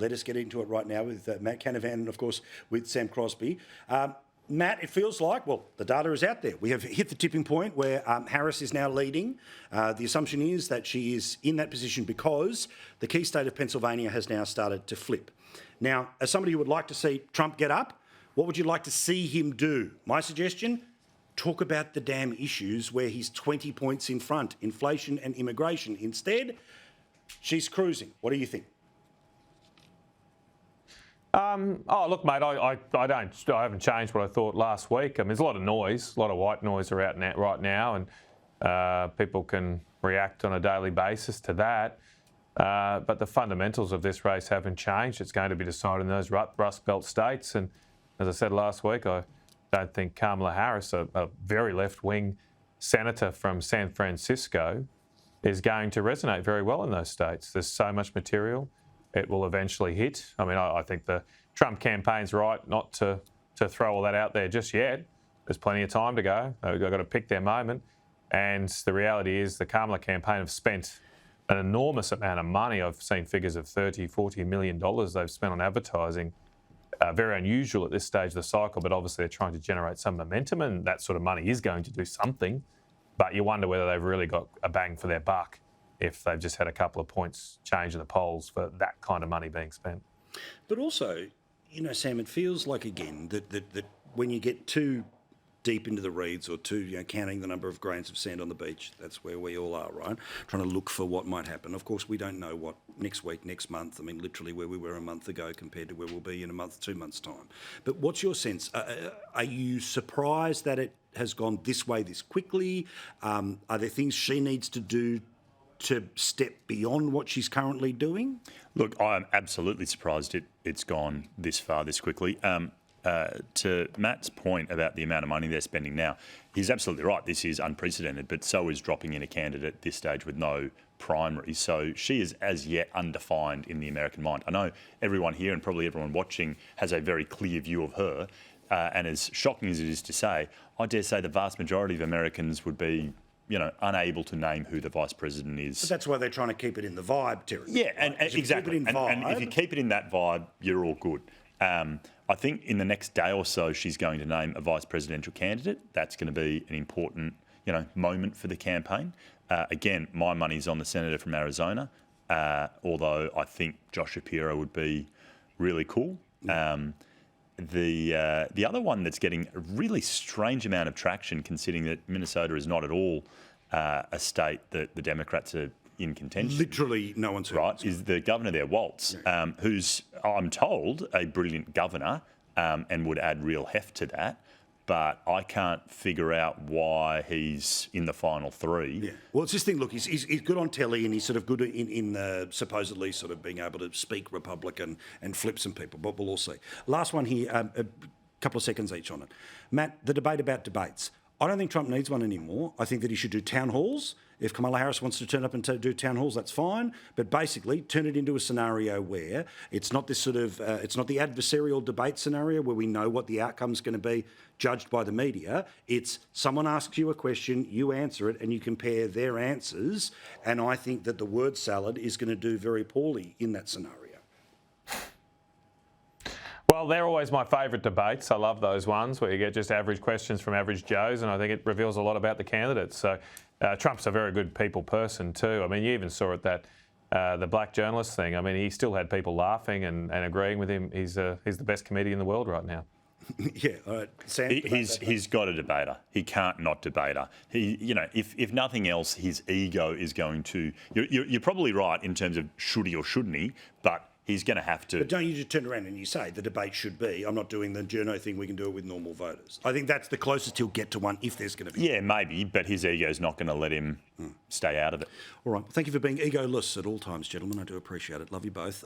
let us get into it right now with Matt Canavan and, of course, with Sam Crosby. Matt, it feels like, well, the data is out there. We have hit the tipping point where Harris is now leading. The assumption is that she is in that position because the key state of Pennsylvania has now started to flip. Now, as somebody who would like to see Trump get up, what would you like to see him do? My suggestion, talk about the damn issues where he's 20 points in front, inflation and immigration. Instead, she's cruising. What do you think? Look, mate, I haven't changed what I thought last week. I mean, there's a lot of noise, a lot of white noise right now, and people can react on a daily basis to that. But the fundamentals of this race haven't changed. It's going to be decided in those Rust Belt states. And as I said last week, I don't think Kamala Harris, a very left-wing senator from San Francisco, is going to resonate very well in those states. There's so much material. It will eventually hit. I mean, I think the Trump campaign's right not to throw all that out there just yet. There's plenty of time to go. They've got to pick their moment. And the reality is the Kamala campaign have spent an enormous amount of money. I've seen figures of $30, $40 million they've spent on advertising. Very unusual at this stage of the cycle, but obviously they're trying to generate some momentum, and that sort of money is going to do something. But you wonder whether they've really got a bang for their buck if they've just had a couple of points change in the polls for that kind of money being spent. But also, you know, Sam, it feels like, again, that when you get too deep into the reeds or too, counting the number of grains of sand on the beach, that's where we all are, right? Trying to look for what might happen. Of course, we don't know what next week, next month, I mean, literally where we were a month ago compared to where we'll be in a month, 2 months' time. But what's your sense? Are you surprised that it has gone this way this quickly? Are there things she needs to do to step beyond what she's currently doing? Look, I'm absolutely surprised it's gone this far this quickly. To Matt's point about the amount of money they're spending now, he's absolutely right. This is unprecedented, but so is dropping in a candidate at this stage with no primary. So she is as yet undefined in the American mind. I know everyone here and probably everyone watching has a very clear view of her. And as shocking as it is to say, I dare say the vast majority of Americans would be unable to name who the vice president is. But that's why they're trying to keep it in the vibe territory. Yeah, and exactly. And if you keep it in that vibe, you're all good. I think in the next day or so, she's going to name a vice presidential candidate. That's going to be an important, moment for the campaign. Again, my money's on the senator from Arizona, although I think Josh Shapiro would be really cool. The other one that's getting a really strange amount of traction, considering that Minnesota is not at all a state that the Democrats are in contention. Literally no one's heard. Right, is the governor there, Waltz, who's, I'm told, a brilliant governor and would add real heft to that. But I can't figure out why he's in the final three. Yeah. Well, it's this thing, look, he's good on telly and he's sort of good in supposedly sort of being able to speak Republican and flip some people, but we'll all see. Last one here, a couple of seconds each on it. Matt, the debate about debates. I don't think Trump needs one anymore. I think that he should do town halls. If Kamala Harris wants to turn up and do town halls, that's fine. But basically, turn it into a scenario where it's not this sort of, it's not the adversarial debate scenario where we know what the outcome's going to be judged by the media. It's someone asks you a question, you answer it, and you compare their answers. And I think that the word salad is going to do very poorly in that scenario. Well, they're always my favourite debates. I love those ones where you get just average questions from average Joes, and I think it reveals a lot about the candidates. So Trump's a very good people person too. I mean, you even saw it that the black journalist thing. I mean, he still had people laughing and agreeing with him. He's the best comedian in the world right now. Yeah, all right. Sam, he's got a debater. He can't not debate her. If nothing else, his ego is going to. You're probably right in terms of should he or shouldn't he, but he's going to have to. But don't you just turn around and you say the debate should be, I'm not doing the journo thing, we can do it with normal voters. I think that's the closest he'll get to one if there's going to be. Yeah, maybe, but his ego's not going to let him stay out of it. All right. Thank you for being egoless at all times, gentlemen. I do appreciate it. Love you both.